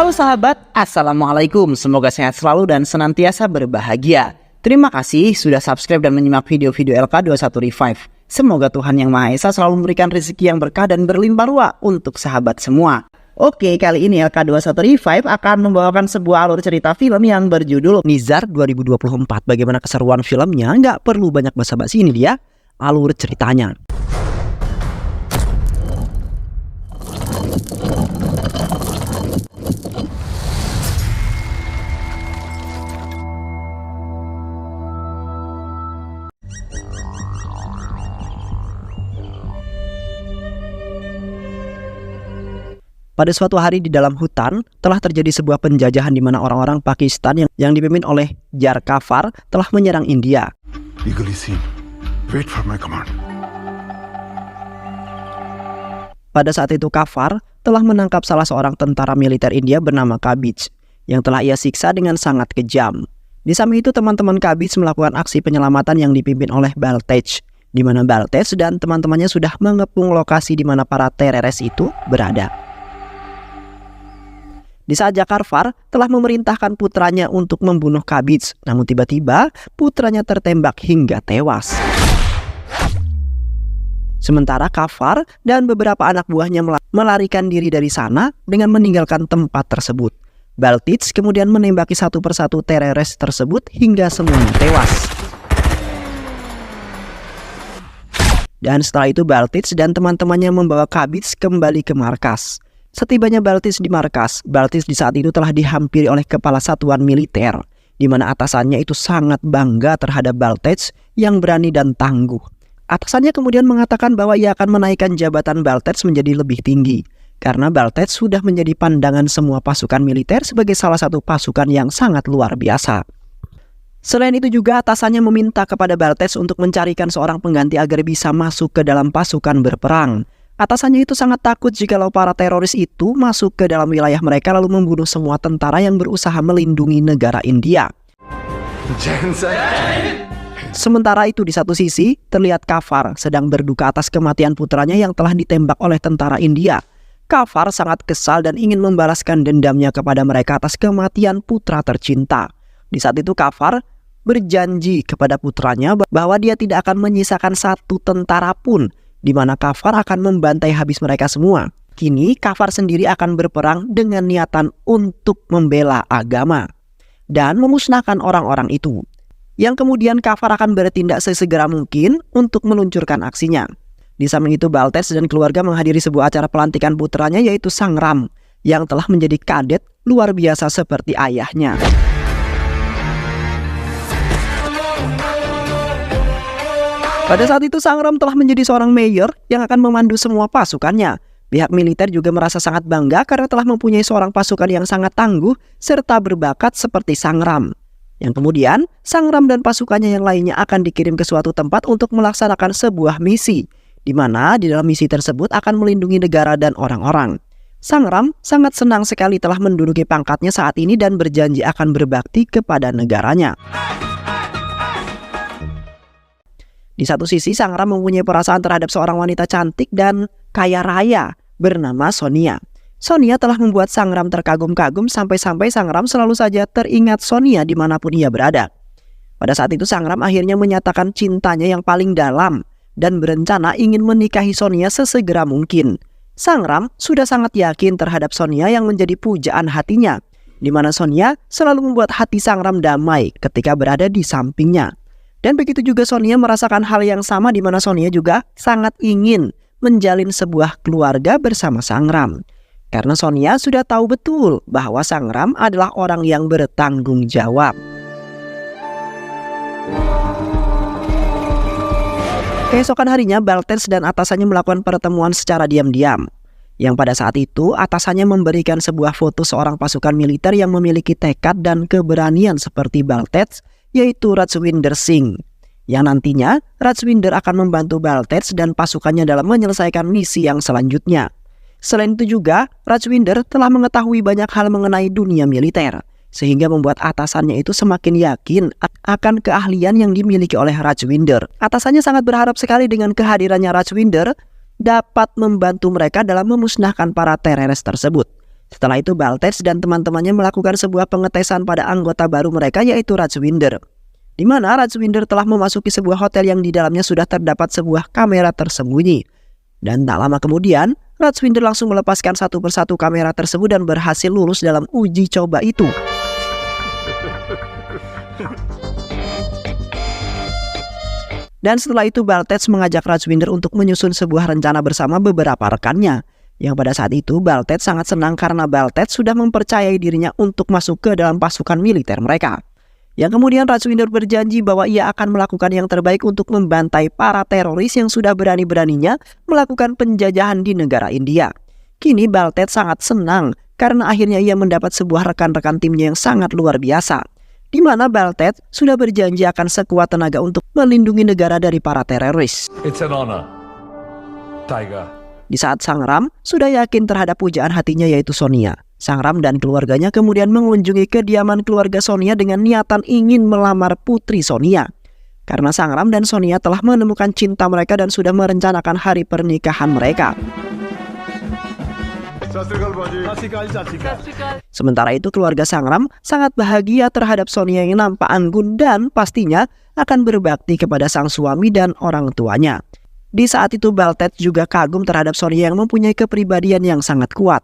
Halo sahabat, Assalamualaikum. Semoga sehat selalu dan senantiasa berbahagia. Terima kasih sudah subscribe dan menyimak video-video LK21 Revive. Semoga Tuhan Yang Maha Esa selalu memberikan rezeki yang berkah dan berlimpah ruah untuk sahabat semua. Oke, kali ini LK21 Revive akan membawakan sebuah alur cerita film yang berjudul Nizar 2024. Bagaimana keseruan filmnya? Nggak perlu banyak basa-basi, ini dia alur ceritanya. Pada suatu hari di dalam hutan, telah terjadi sebuah penjajahan di mana orang-orang Pakistan yang dipimpin oleh Jar Kafar telah menyerang India. Wait for my command. Pada saat itu Kafar telah menangkap salah seorang tentara militer India bernama Kabij, yang telah ia siksa dengan sangat kejam. Di samping itu teman-teman Kabij melakukan aksi penyelamatan yang dipimpin oleh Baltej, di mana Baltej dan teman-temannya sudah mengepung lokasi di mana para teroris itu berada. Di saat Jakarfar telah memerintahkan putranya untuk membunuh Kabij, namun tiba-tiba putranya tertembak hingga tewas. Sementara Kafar dan beberapa anak buahnya melarikan diri dari sana dengan meninggalkan tempat tersebut. Baltej kemudian menembaki satu persatu teroris tersebut hingga semuanya tewas. Dan setelah itu Baltej dan teman-temannya membawa Kabij kembali ke markas. Setibanya Baltej di markas, Baltej di saat itu telah dihampiri oleh kepala satuan militer, di mana atasannya itu sangat bangga terhadap Baltej yang berani dan tangguh. Atasannya kemudian mengatakan bahwa ia akan menaikkan jabatan Baltej menjadi lebih tinggi, karena Baltej sudah menjadi pandangan semua pasukan militer sebagai salah satu pasukan yang sangat luar biasa. Selain itu juga atasannya meminta kepada Baltej untuk mencarikan seorang pengganti agar bisa masuk ke dalam pasukan berperang. Atasannya itu sangat takut jikalau para teroris itu masuk ke dalam wilayah mereka lalu membunuh semua tentara yang berusaha melindungi negara India. Sementara itu di satu sisi terlihat Kafar sedang berduka atas kematian putranya yang telah ditembak oleh tentara India. Kafar sangat kesal dan ingin membalaskan dendamnya kepada mereka atas kematian putra tercinta. Di saat itu Kafar berjanji kepada putranya bahwa dia tidak akan menyisakan satu tentara pun, di mana Kafar akan membantai habis mereka semua. Kini Kafar sendiri akan berperang dengan niatan untuk membela agama dan memusnahkan orang-orang itu. Yang kemudian Kafar akan bertindak sesegera mungkin untuk meluncurkan aksinya. Di samping itu Baltej dan keluarga menghadiri sebuah acara pelantikan putranya yaitu Sangram, yang telah menjadi kadet luar biasa seperti ayahnya. Pada saat itu Sangram telah menjadi seorang mayor yang akan memandu semua pasukannya. Pihak militer juga merasa sangat bangga karena telah mempunyai seorang pasukan yang sangat tangguh serta berbakat seperti Sangram. Yang kemudian Sangram dan pasukannya yang lainnya akan dikirim ke suatu tempat untuk melaksanakan sebuah misi, di mana di dalam misi tersebut akan melindungi negara dan orang-orang. Sangram sangat senang sekali telah menduduki pangkatnya saat ini dan berjanji akan berbakti kepada negaranya. Di satu sisi, Sangram mempunyai perasaan terhadap seorang wanita cantik dan kaya raya bernama Sonia. Sonia telah membuat Sangram terkagum-kagum sampai-sampai Sangram selalu saja teringat Sonia dimanapun ia berada. Pada saat itu Sangram akhirnya menyatakan cintanya yang paling dalam dan berencana ingin menikahi Sonia sesegera mungkin. Sangram sudah sangat yakin terhadap Sonia yang menjadi pujaan hatinya, di mana Sonia selalu membuat hati Sangram damai ketika berada di sampingnya. Dan begitu juga Sonia merasakan hal yang sama di mana Sonia juga sangat ingin menjalin sebuah keluarga bersama Sangram. Karena Sonia sudah tahu betul bahwa Sangram adalah orang yang bertanggung jawab. Keesokan harinya Baltej dan atasannya melakukan pertemuan secara diam-diam. Yang pada saat itu atasannya memberikan sebuah foto seorang pasukan militer yang memiliki tekad dan keberanian seperti Baltej, yaitu Rajwinder Singh, yang nantinya Rajwinder akan membantu Baltej dan pasukannya dalam menyelesaikan misi yang selanjutnya. Selain itu juga Rajwinder telah mengetahui banyak hal mengenai dunia militer, sehingga membuat atasannya itu semakin yakin akan keahlian yang dimiliki oleh Rajwinder. Atasannya sangat berharap sekali dengan kehadirannya Rajwinder dapat membantu mereka dalam memusnahkan para teroris tersebut. Setelah itu Baltej dan teman-temannya melakukan sebuah pengetesan pada anggota baru mereka yaitu Rajwinder, di mana Rajwinder telah memasuki sebuah hotel yang di dalamnya sudah terdapat sebuah kamera tersembunyi. Dan tak lama kemudian, Rajwinder langsung melepaskan satu persatu kamera tersebut dan berhasil lulus dalam uji coba itu. Dan setelah itu Baltej mengajak Rajwinder untuk menyusun sebuah rencana bersama beberapa rekannya. Yang pada saat itu Baltej sangat senang karena Baltej sudah mempercayai dirinya untuk masuk ke dalam pasukan militer mereka. Yang kemudian Rajwinder berjanji bahwa ia akan melakukan yang terbaik untuk membantai para teroris yang sudah berani-beraninya melakukan penjajahan di negara India. Kini Baltej sangat senang karena akhirnya ia mendapat sebuah rekan-rekan timnya yang sangat luar biasa, di mana Baltej sudah berjanji akan sekuat tenaga untuk melindungi negara dari para teroris. It's an honor, Tiger. Di saat Sangram sudah yakin terhadap pujaan hatinya yaitu Sonia, Sangram dan keluarganya kemudian mengunjungi kediaman keluarga Sonia dengan niatan ingin melamar putri Sonia. Karena Sangram dan Sonia telah menemukan cinta mereka dan sudah merencanakan hari pernikahan mereka. Sementara itu keluarga Sangram sangat bahagia terhadap Sonia yang nampak anggun dan pastinya akan berbakti kepada sang suami dan orang tuanya. Di saat itu Baltej juga kagum terhadap Sonia yang mempunyai kepribadian yang sangat kuat.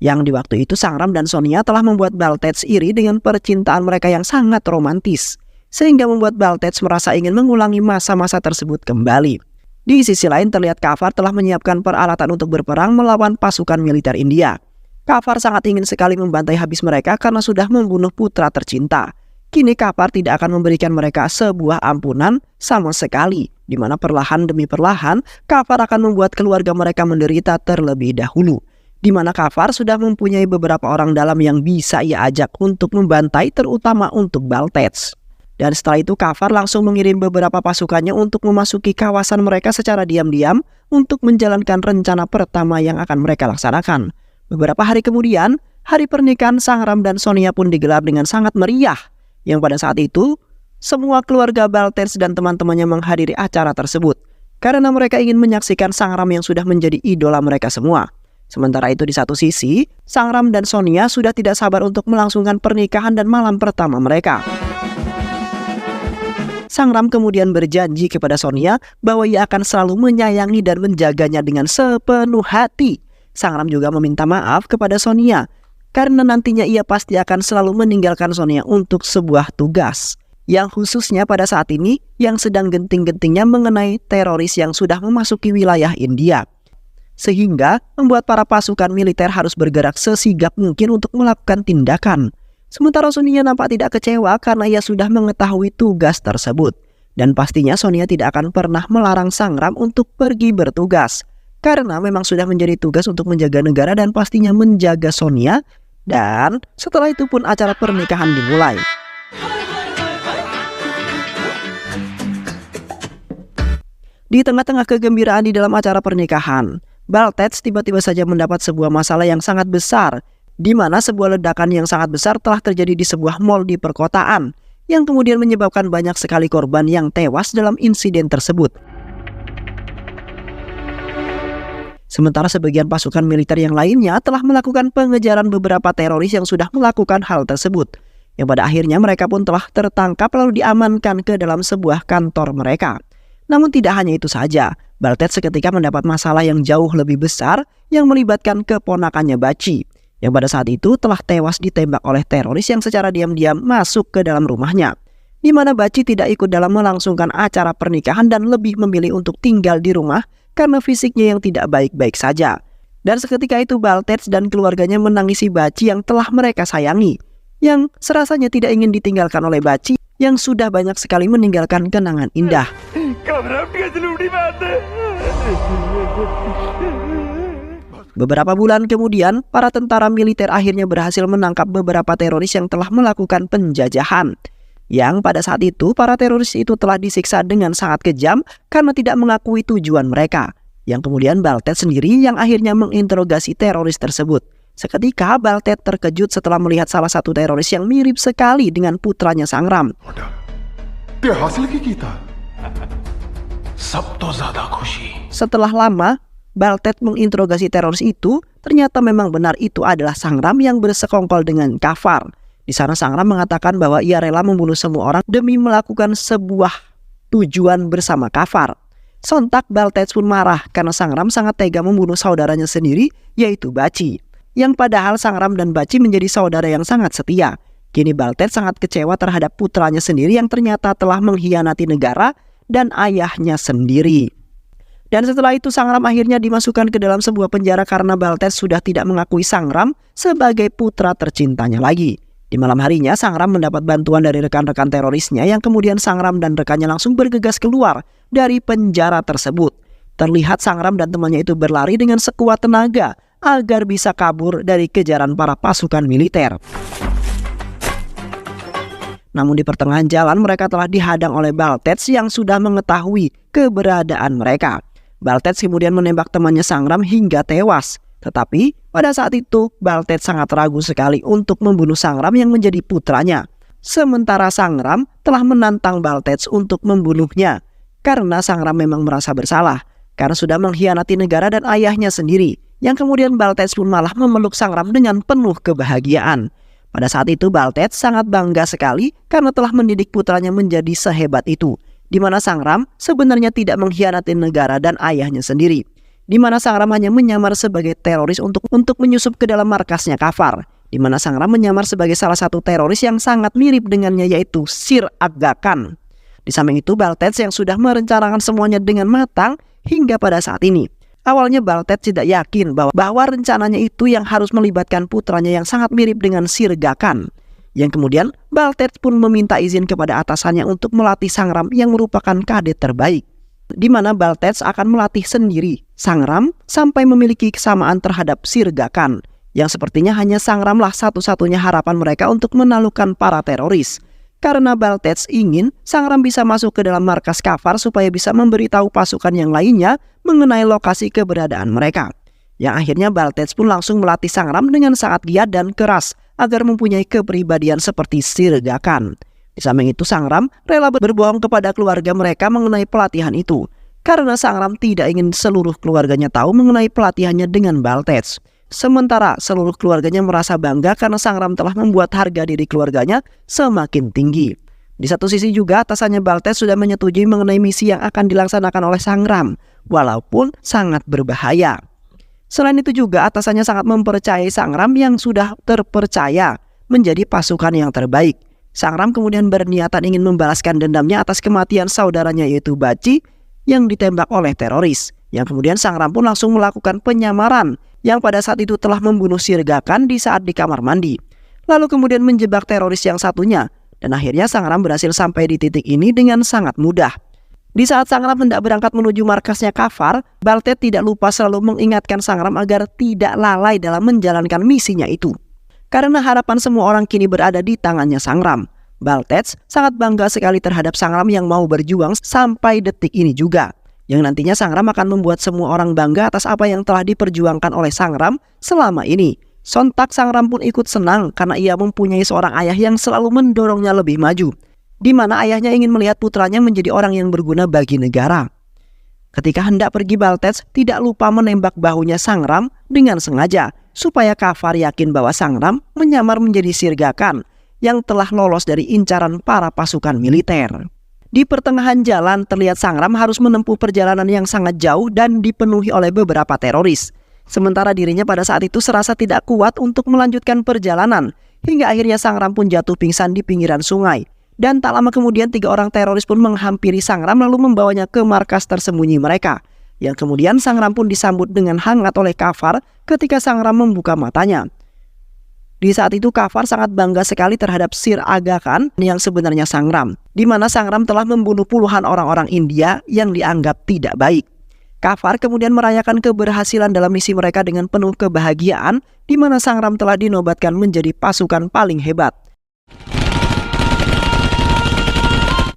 Yang di waktu itu Sangram dan Sonia telah membuat Baltej iri dengan percintaan mereka yang sangat romantis, sehingga membuat Baltej merasa ingin mengulangi masa-masa tersebut kembali. Di sisi lain terlihat Kafar telah menyiapkan peralatan untuk berperang melawan pasukan militer India. Kafar sangat ingin sekali membantai habis mereka karena sudah membunuh putra tercinta. Kini Kafar tidak akan memberikan mereka sebuah ampunan sama sekali, di mana perlahan demi perlahan Kafar akan membuat keluarga mereka menderita terlebih dahulu. Di mana Kafar sudah mempunyai beberapa orang dalam yang bisa ia ajak untuk membantai, terutama untuk Baltej. Dan setelah itu Kafar langsung mengirim beberapa pasukannya untuk memasuki kawasan mereka secara diam-diam untuk menjalankan rencana pertama yang akan mereka laksanakan. Beberapa hari kemudian, hari pernikahan Sangram dan Sonia pun digelar dengan sangat meriah. Yang pada saat itu, semua keluarga Baltej dan teman-temannya menghadiri acara tersebut karena mereka ingin menyaksikan Sangram yang sudah menjadi idola mereka semua. Sementara itu di satu sisi, Sangram dan Sonia sudah tidak sabar untuk melangsungkan pernikahan dan malam pertama mereka. Sangram kemudian berjanji kepada Sonia bahwa ia akan selalu menyayangi dan menjaganya dengan sepenuh hati. Sangram juga meminta maaf kepada Sonia karena nantinya ia pasti akan selalu meninggalkan Sonia untuk sebuah tugas, yang khususnya pada saat ini yang sedang genting-gentingnya mengenai teroris yang sudah memasuki wilayah India. Sehingga membuat para pasukan militer harus bergerak sesigap mungkin untuk melakukan tindakan. Sementara Sonia nampak tidak kecewa karena ia sudah mengetahui tugas tersebut. Dan pastinya Sonia tidak akan pernah melarang Sangram untuk pergi bertugas, karena memang sudah menjadi tugas untuk menjaga negara dan pastinya menjaga Sonia. Dan setelah itu pun acara pernikahan dimulai. Di tengah-tengah kegembiraan di dalam acara pernikahan, Baltej tiba-tiba saja mendapat sebuah masalah yang sangat besar, di mana sebuah ledakan yang sangat besar telah terjadi di sebuah mal di perkotaan, yang kemudian menyebabkan banyak sekali korban yang tewas dalam insiden tersebut. Sementara sebagian pasukan militer yang lainnya telah melakukan pengejaran beberapa teroris yang sudah melakukan hal tersebut, yang pada akhirnya mereka pun telah tertangkap lalu diamankan ke dalam sebuah kantor mereka. Namun tidak hanya itu saja, Baltej seketika mendapat masalah yang jauh lebih besar yang melibatkan keponakannya Baci, yang pada saat itu telah tewas ditembak oleh teroris yang secara diam-diam masuk ke dalam rumahnya, di mana Baci tidak ikut dalam melangsungkan acara pernikahan dan lebih memilih untuk tinggal di rumah karena fisiknya yang tidak baik-baik saja. Dan seketika itu Baltej dan keluarganya menangisi Baci yang telah mereka sayangi, yang serasanya tidak ingin ditinggalkan oleh Baci yang sudah banyak sekali meninggalkan kenangan indah. Beberapa bulan kemudian, para tentara militer akhirnya berhasil menangkap beberapa teroris yang telah melakukan penjajahan. Yang pada saat itu, para teroris itu telah disiksa dengan sangat kejam karena tidak mengakui tujuan mereka. Yang kemudian Baltej sendiri yang akhirnya menginterogasi teroris tersebut. Seketika Baltej terkejut setelah melihat salah satu teroris yang mirip sekali dengan putranya Sangram. Setelah lama, Baltej menginterogasi teroris itu ternyata memang benar itu adalah Sangram yang bersekongkol dengan Kafar. Di sana Sangram mengatakan bahwa ia rela membunuh semua orang demi melakukan sebuah tujuan bersama Kafar. Sontak Baltej pun marah karena Sangram sangat tega membunuh saudaranya sendiri, yaitu Baci. Yang padahal Sangram dan Baci menjadi saudara yang sangat setia. Kini Baltej sangat kecewa terhadap putranya sendiri yang ternyata telah mengkhianati negara dan ayahnya sendiri. Dan setelah itu Sangram akhirnya dimasukkan ke dalam sebuah penjara karena Baltej sudah tidak mengakui Sangram sebagai putra tercintanya lagi. Di malam harinya Sangram mendapat bantuan dari rekan-rekan terorisnya yang kemudian Sangram dan rekannya langsung bergegas keluar dari penjara tersebut. Terlihat Sangram dan temannya itu berlari dengan sekuat tenaga agar bisa kabur dari kejaran para pasukan militer. Namun di pertengahan jalan mereka telah dihadang oleh Baltej yang sudah mengetahui keberadaan mereka. Baltej kemudian menembak temannya Sangram hingga tewas. Tetapi pada saat itu Baltej sangat ragu sekali untuk membunuh Sangram yang menjadi putranya. Sementara Sangram telah menantang Baltej untuk membunuhnya karena Sangram memang merasa bersalah karena sudah mengkhianati negara dan ayahnya sendiri. Yang kemudian Baltej pun malah memeluk Sangram dengan penuh kebahagiaan. Pada saat itu Baltej sangat bangga sekali karena telah mendidik putranya menjadi sehebat itu. Di mana Sangram sebenarnya tidak mengkhianati negara dan ayahnya sendiri. Di mana Sangram hanya menyamar sebagai teroris untuk menyusup ke dalam markasnya Kafar. Di mana Sangram menyamar sebagai salah satu teroris yang sangat mirip dengannya, yaitu Sir Aga Khan. Di samping itu Baltej yang sudah merencanakan semuanya dengan matang hingga pada saat ini. Awalnya Baltej tidak yakin bahwa rencananya itu yang harus melibatkan putranya yang sangat mirip dengan Sir Aga Khan. Yang kemudian Baltej pun meminta izin kepada atasannya untuk melatih Sangram yang merupakan kadet terbaik. Di mana Baltej akan melatih sendiri Sangram sampai memiliki kesamaan terhadap Sir Aga Khan. Yang sepertinya hanya Sangramlah satu-satunya harapan mereka untuk menaklukkan para teroris. Karena Baltej ingin Sangram bisa masuk ke dalam markas Kafar supaya bisa memberitahu pasukan yang lainnya mengenai lokasi keberadaan mereka. Yang akhirnya Baltej pun langsung melatih Sangram dengan sangat giat dan keras agar mempunyai kepribadian seperti Sir Aga Khan. Di samping itu Sangram rela berbohong kepada keluarga mereka mengenai pelatihan itu. Karena Sangram tidak ingin seluruh keluarganya tahu mengenai pelatihannya dengan Baltej. Sementara seluruh keluarganya merasa bangga karena Sangram telah membuat harga diri keluarganya semakin tinggi. Di satu sisi juga atasannya Baltej sudah menyetujui mengenai misi yang akan dilaksanakan oleh Sangram, walaupun sangat berbahaya. Selain itu juga atasannya sangat mempercayai Sangram yang sudah terpercaya menjadi pasukan yang terbaik. Sangram kemudian berniatan ingin membalaskan dendamnya atas kematian saudaranya yaitu Baci yang ditembak oleh teroris. Yang kemudian Sangram pun langsung melakukan penyamaran yang pada saat itu telah membunuh Sir Aga Khan di saat di kamar mandi. Lalu kemudian menjebak teroris yang satunya. Dan akhirnya Sangram berhasil sampai di titik ini dengan sangat mudah. Di saat Sangram hendak berangkat menuju markasnya Kafar, Baltej tidak lupa selalu mengingatkan Sangram agar tidak lalai dalam menjalankan misinya itu. Karena harapan semua orang kini berada di tangannya Sangram. Baltej sangat bangga sekali terhadap Sangram yang mau berjuang sampai detik ini juga. Yang nantinya Sangram akan membuat semua orang bangga atas apa yang telah diperjuangkan oleh Sangram selama ini. Sontak Sangram pun ikut senang karena ia mempunyai seorang ayah yang selalu mendorongnya lebih maju. Di mana ayahnya ingin melihat putranya menjadi orang yang berguna bagi negara. Ketika hendak pergi Baltej tidak lupa menembak bahunya Sangram dengan sengaja supaya Kafar yakin bahwa Sangram menyamar menjadi Sir Aga Khan yang telah lolos dari incaran para pasukan militer. Di pertengahan jalan terlihat Sangram harus menempuh perjalanan yang sangat jauh dan dipenuhi oleh beberapa teroris. Sementara dirinya pada saat itu serasa tidak kuat untuk melanjutkan perjalanan. Hingga akhirnya Sangram pun jatuh pingsan di pinggiran sungai. Dan tak lama kemudian 3 orang teroris pun menghampiri Sangram lalu membawanya ke markas tersembunyi mereka. Yang kemudian Sangram pun disambut dengan hangat oleh Kafar ketika Sangram membuka matanya. Di saat itu Kafar sangat bangga sekali terhadap Sir Aga Khan yang sebenarnya Sangram, di mana Sangram telah membunuh puluhan orang-orang India yang dianggap tidak baik. Kafar kemudian merayakan keberhasilan dalam misi mereka dengan penuh kebahagiaan, di mana Sangram telah dinobatkan menjadi pasukan paling hebat.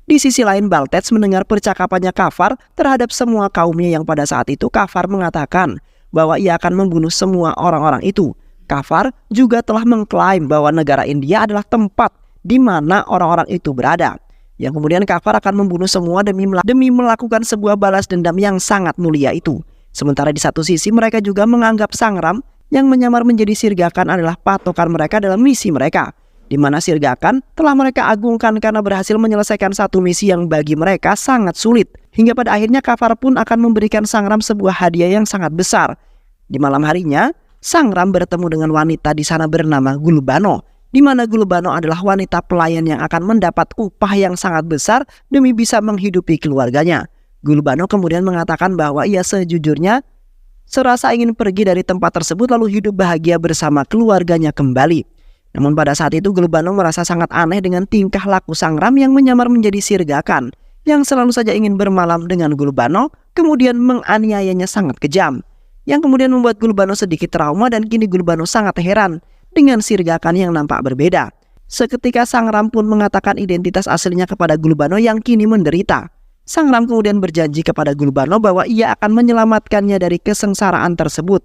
Di sisi lain Baltej mendengar percakapannya Kafar terhadap semua kaumnya yang pada saat itu Kafar mengatakan bahwa ia akan membunuh semua orang-orang itu. Kafar juga telah mengklaim bahwa negara India adalah tempat di mana orang-orang itu berada. Yang kemudian Kafar akan membunuh semua demi melakukan sebuah balas dendam yang sangat mulia itu. Sementara di satu sisi mereka juga menganggap Sangram yang menyamar menjadi Sirgakan adalah patokan mereka dalam misi mereka, di mana Sirgakan telah mereka agungkan karena berhasil menyelesaikan satu misi yang bagi mereka sangat sulit. Hingga pada akhirnya Kafar pun akan memberikan Sangram sebuah hadiah yang sangat besar. Di malam harinya, Sangram bertemu dengan wanita di sana bernama Gulbano, di mana Gulbano adalah wanita pelayan yang akan mendapat upah yang sangat besar demi bisa menghidupi keluarganya. Gulbano kemudian mengatakan bahwa ia sejujurnya serasa ingin pergi dari tempat tersebut lalu hidup bahagia bersama keluarganya kembali. Namun pada saat itu Gulbano merasa sangat aneh dengan tingkah laku Sangram yang menyamar menjadi Sirgakan, yang selalu saja ingin bermalam dengan Gulbano, kemudian menganiayanya sangat kejam, yang kemudian membuat Gulbano sedikit trauma dan kini Gulbano sangat heran dengan Sirgakan yang nampak berbeda. Seketika Sangram pun mengatakan identitas aslinya kepada Gulbano yang kini menderita. Sangram kemudian berjanji kepada Gulbano bahwa ia akan menyelamatkannya dari kesengsaraan tersebut.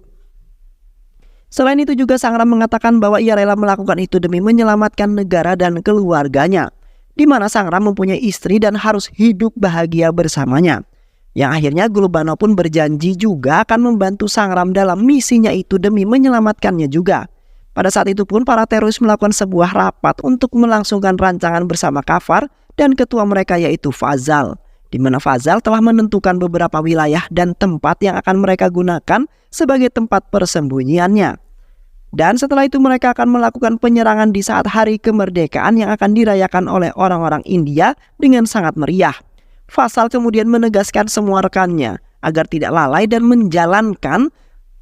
Selain itu juga Sangram mengatakan bahwa ia rela melakukan itu demi menyelamatkan negara dan keluarganya, di mana Sangram mempunyai istri dan harus hidup bahagia bersamanya. Yang akhirnya Gulbano pun berjanji juga akan membantu Sangram dalam misinya itu demi menyelamatkannya juga. Pada saat itu pun para teroris melakukan sebuah rapat untuk melangsungkan rancangan bersama Kafar dan ketua mereka yaitu Fazal, di mana Fazal telah menentukan beberapa wilayah dan tempat yang akan mereka gunakan sebagai tempat persembunyiannya. Dan setelah itu mereka akan melakukan penyerangan di saat hari kemerdekaan yang akan dirayakan oleh orang-orang India dengan sangat meriah. Fazal kemudian menegaskan semua rekannya agar tidak lalai dan menjalankan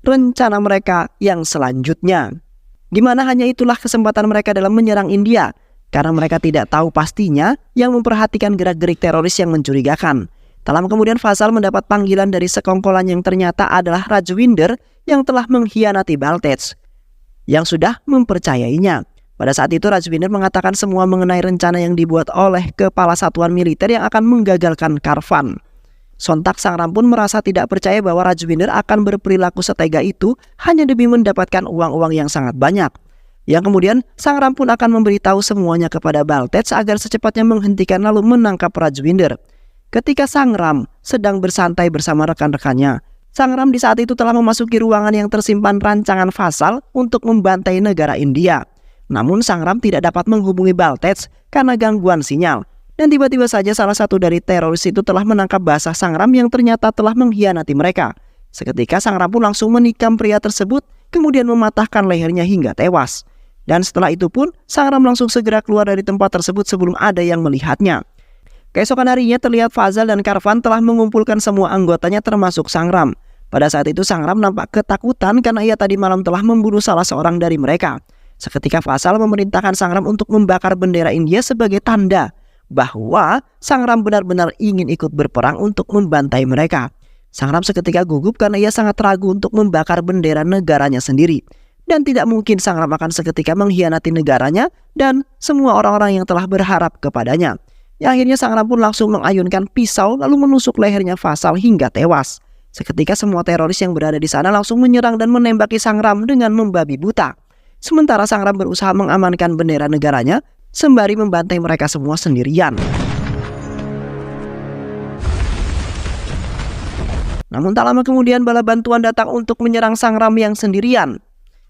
rencana mereka yang selanjutnya. Di mana hanya itulah kesempatan mereka dalam menyerang India, karena mereka tidak tahu pastinya yang memperhatikan gerak-gerik teroris yang mencurigakan. Tak lama kemudian Fazal mendapat panggilan dari sekongkolan yang ternyata adalah Rajwinder yang telah mengkhianati Baltej, yang sudah mempercayainya. Pada saat itu Rajwinder mengatakan semua mengenai rencana yang dibuat oleh kepala satuan militer yang akan menggagalkan Karvan. Sontak Sangram pun merasa tidak percaya bahwa Rajwinder akan berperilaku setega itu hanya demi mendapatkan uang-uang yang sangat banyak. Yang kemudian Sangram pun akan memberitahu semuanya kepada Baltej agar secepatnya menghentikan lalu menangkap Rajwinder. Ketika Sangram sedang bersantai bersama rekan-rekannya, Sangram di saat itu telah memasuki ruangan yang tersimpan rancangan Fazal untuk membantai negara India. Namun Sangram tidak dapat menghubungi Baltej karena gangguan sinyal. Dan tiba-tiba saja salah satu dari teroris itu telah menangkap basah Sangram yang ternyata telah mengkhianati mereka. Seketika Sangram pun langsung menikam pria tersebut, kemudian mematahkan lehernya hingga tewas. Dan setelah itu pun Sangram langsung segera keluar dari tempat tersebut sebelum ada yang melihatnya. Keesokan harinya terlihat Fazal dan Karvan telah mengumpulkan semua anggotanya termasuk Sangram. Pada saat itu Sangram nampak ketakutan karena ia tadi malam telah membunuh salah seorang dari mereka. Seketika Fazal memerintahkan Sangram untuk membakar bendera India sebagai tanda bahwa Sangram benar-benar ingin ikut berperang untuk membantai mereka. Sangram seketika gugup karena ia sangat ragu untuk membakar bendera negaranya sendiri. Dan tidak mungkin Sangram akan seketika mengkhianati negaranya dan semua orang-orang yang telah berharap kepadanya. Yang akhirnya Sangram pun langsung mengayunkan pisau lalu menusuk lehernya Fazal hingga tewas. Seketika semua teroris yang berada di sana langsung menyerang dan menembaki Sangram dengan membabi buta. Sementara Sangram berusaha mengamankan bendera negaranya sembari membantai mereka semua sendirian. Namun tak lama kemudian bala bantuan datang untuk menyerang Sangram yang sendirian.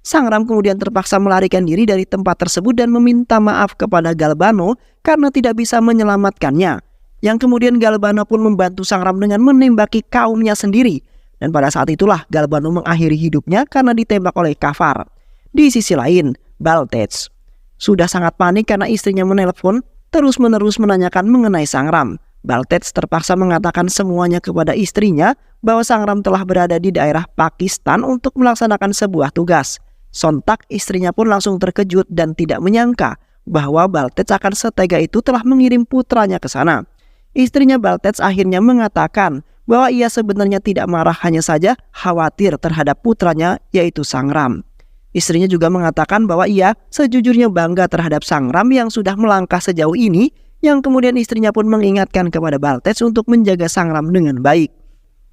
Sangram kemudian terpaksa melarikan diri dari tempat tersebut dan meminta maaf kepada Galbano karena tidak bisa menyelamatkannya. Yang kemudian Galbano pun membantu Sangram dengan menembaki kaumnya sendiri. Dan pada saat itulah Galbano mengakhiri hidupnya karena ditembak oleh Kafar. Di sisi lain, Baltej sudah sangat panik karena istrinya menelpon terus-menerus menanyakan mengenai Sangram. Baltej terpaksa mengatakan semuanya kepada istrinya bahwa Sangram telah berada di daerah Pakistan untuk melaksanakan sebuah tugas. Sontak istrinya pun langsung terkejut dan tidak menyangka bahwa Baltej akan setega itu telah mengirim putranya ke sana. Istrinya Baltej akhirnya mengatakan bahwa ia sebenarnya tidak marah, hanya saja khawatir terhadap putranya yaitu Sangram. Istrinya juga mengatakan bahwa ia sejujurnya bangga terhadap Sangram yang sudah melangkah sejauh ini, yang kemudian istrinya pun mengingatkan kepada Baltej untuk menjaga Sangram dengan baik.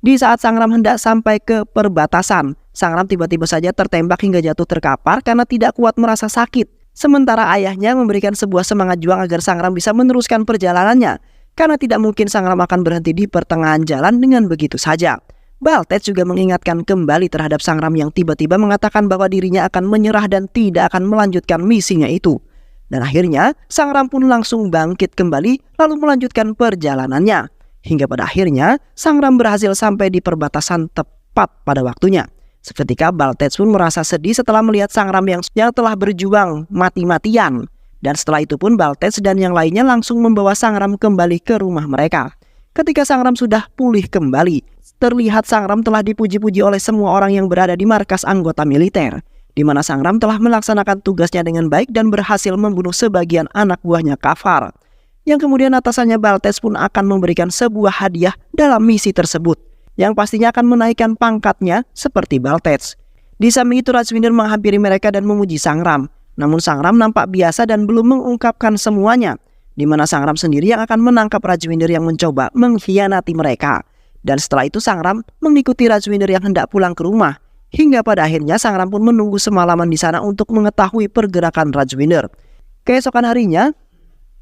Di saat Sangram hendak sampai ke perbatasan, Sangram tiba-tiba saja tertembak hingga jatuh terkapar karena tidak kuat merasa sakit. Sementara ayahnya memberikan sebuah semangat juang agar Sangram bisa meneruskan perjalanannya, karena tidak mungkin Sangram akan berhenti di pertengahan jalan dengan begitu saja. Baltej juga mengingatkan kembali terhadap Sangram yang tiba-tiba mengatakan bahwa dirinya akan menyerah dan tidak akan melanjutkan misinya itu. Dan akhirnya Sangram pun langsung bangkit kembali lalu melanjutkan perjalanannya. Hingga pada akhirnya Sangram berhasil sampai di perbatasan tepat pada waktunya. Seketika Baltej pun merasa sedih setelah melihat Sangram yang telah berjuang mati-matian. Dan setelah itu pun Baltej dan yang lainnya langsung membawa Sangram kembali ke rumah mereka. Ketika Sangram sudah pulih kembali, terlihat Sangram telah dipuji-puji oleh semua orang yang berada di markas anggota militer, di mana Sangram telah melaksanakan tugasnya dengan baik dan berhasil membunuh sebagian anak buahnya Kafar. Yang kemudian atasannya Baltej pun akan memberikan sebuah hadiah dalam misi tersebut, yang pastinya akan menaikkan pangkatnya seperti Baltej. Di samping itu Rajwinder menghampiri mereka dan memuji Sangram. Namun Sangram nampak biasa dan belum mengungkapkan semuanya, di mana Sangram sendiri yang akan menangkap Rajwinder yang mencoba mengkhianati mereka. Dan setelah itu Sangram mengikuti Rajwinder yang hendak pulang ke rumah. Hingga pada akhirnya Sangram pun menunggu semalaman di sana untuk mengetahui pergerakan Rajwinder. Keesokan harinya,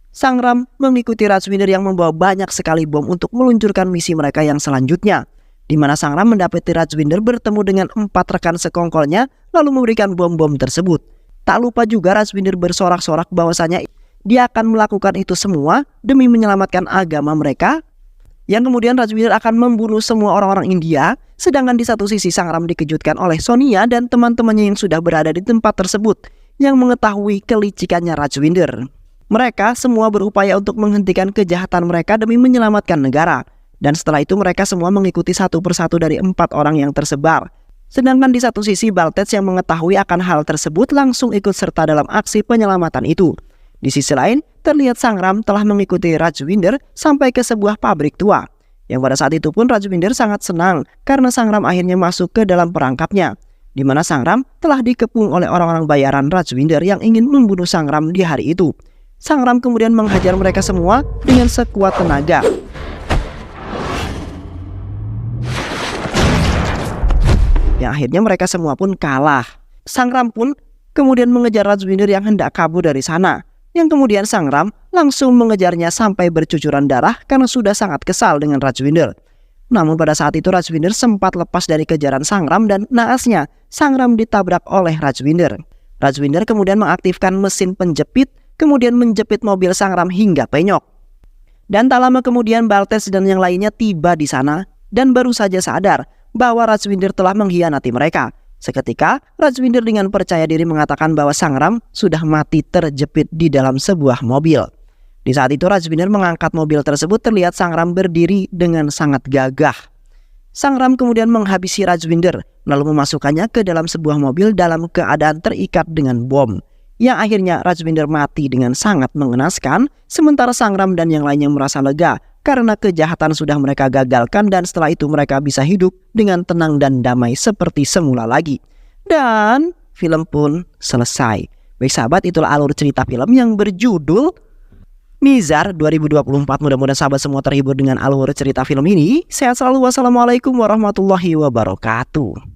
Sangram mengikuti Rajwinder yang membawa banyak sekali bom untuk meluncurkan misi mereka yang selanjutnya. Di mana Sangram mendapati Rajwinder bertemu dengan 4 rekan sekongkolnya lalu memberikan bom-bom tersebut. Tak lupa juga Rajwinder bersorak-sorak bahwasanya dia akan melakukan itu semua demi menyelamatkan agama mereka. Yang kemudian Rajwinder akan membunuh semua orang-orang India. Sedangkan di satu sisi Sangram dikejutkan oleh Sonia dan teman-temannya yang sudah berada di tempat tersebut yang mengetahui kelicikannya Rajwinder. Mereka semua berupaya untuk menghentikan kejahatan mereka demi menyelamatkan negara. Dan setelah itu mereka semua mengikuti satu persatu dari 4 orang yang tersebar. Sedangkan di satu sisi Baltej yang mengetahui akan hal tersebut langsung ikut serta dalam aksi penyelamatan itu. Di sisi lain, terlihat Sangram telah mengikuti Rajwinder sampai ke sebuah pabrik tua. Yang pada saat itu pun Rajwinder sangat senang karena Sangram akhirnya masuk ke dalam perangkapnya. Di mana Sangram telah dikepung oleh orang-orang bayaran Rajwinder yang ingin membunuh Sangram di hari itu. Sangram kemudian menghajar mereka semua dengan sekuat tenaga. Yang akhirnya mereka semua pun kalah. Sangram pun kemudian mengejar Rajwinder yang hendak kabur dari sana. Yang kemudian Sangram langsung mengejarnya sampai bercucuran darah karena sudah sangat kesal dengan Rajwinder. Namun pada saat itu Rajwinder sempat lepas dari kejaran Sangram dan naasnya Sangram ditabrak oleh Rajwinder. Rajwinder kemudian mengaktifkan mesin penjepit, kemudian menjepit mobil Sangram hingga penyok. Dan tak lama kemudian Baltej dan yang lainnya tiba di sana dan baru saja sadar bahwa Rajwinder telah mengkhianati mereka. Seketika, Rajwinder dengan percaya diri mengatakan bahwa Sangram sudah mati terjepit di dalam sebuah mobil. Di saat itu Rajwinder mengangkat mobil tersebut, terlihat Sangram berdiri dengan sangat gagah. Sangram kemudian menghabisi Rajwinder, lalu memasukkannya ke dalam sebuah mobil dalam keadaan terikat dengan bom. Yang akhirnya Rajwinder mati dengan sangat mengenaskan, sementara Sangram dan yang lainnya merasa lega karena kejahatan sudah mereka gagalkan dan setelah itu mereka bisa hidup dengan tenang dan damai seperti semula lagi. Dan film pun selesai. Baik sahabat, itulah alur cerita film yang berjudul Mizar 2024. Mudah-mudahan sahabat semua terhibur dengan alur cerita film ini. Sehat selalu. Wassalamualaikum warahmatullahi wabarakatuh.